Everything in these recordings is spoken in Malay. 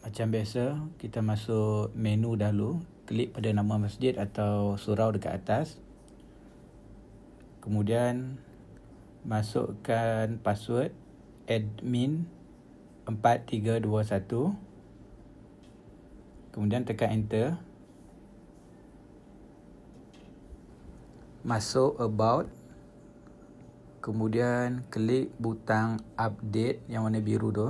Macam biasa, kita masuk menu dahulu, klik pada nama masjid atau surau dekat atas. Kemudian masukkan password admin 4321. Kemudian tekan enter. Masuk about. Kemudian klik butang update yang warna biru tu.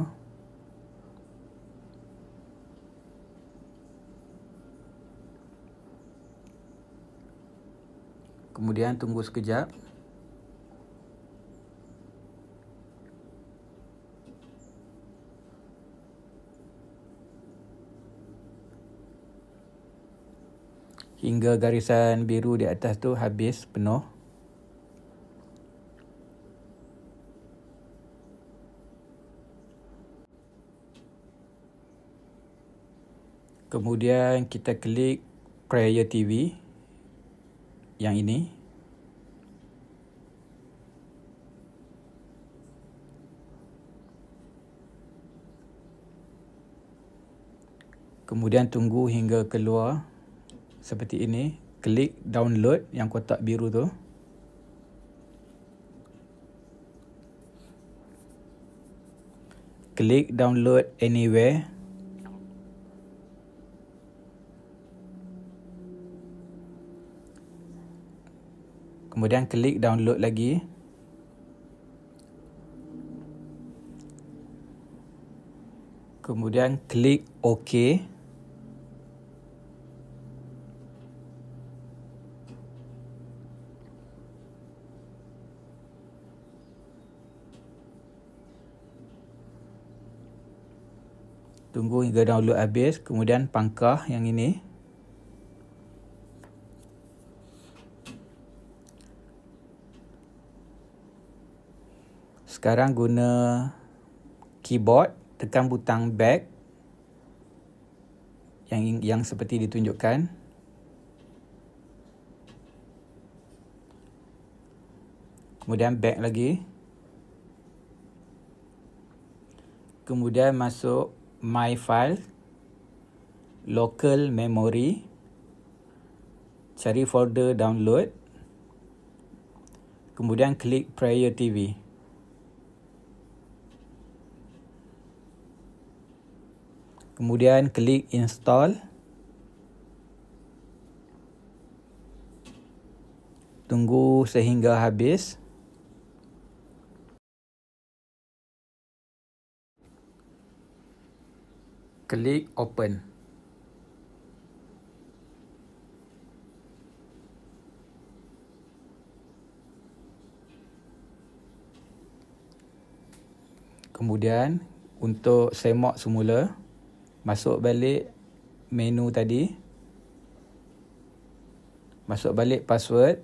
Kemudian tunggu sekejap. Hingga garisan biru di atas tu habis penuh. Kemudian kita klik Prayer TV yang ini. Kemudian tunggu hingga keluar seperti ini. Klik download yang kotak biru tu. Klik download anywhere. Kemudian klik download lagi. Kemudian klik OK. Tunggu hingga download habis. Kemudian pangkah yang ini. Sekarang guna keyboard, tekan butang back yang seperti ditunjukkan. Kemudian back lagi. Kemudian masuk My File, Local Memory, cari folder download. Kemudian klik Prayer TV. Kemudian klik install. Tunggu sehingga habis. Klik open. Kemudian untuk semak semula, masuk balik menu tadi. Masuk balik password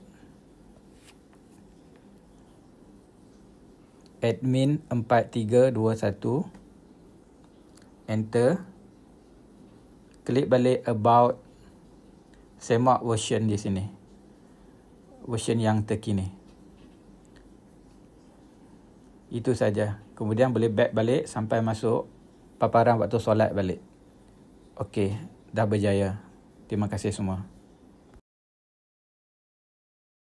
admin 4321. Enter. Klik balik about. Semak version di sini. Version yang terkini. Itu saja. Kemudian boleh back balik sampai masuk paparan waktu solat balik. Okey, dah berjaya. Terima kasih semua.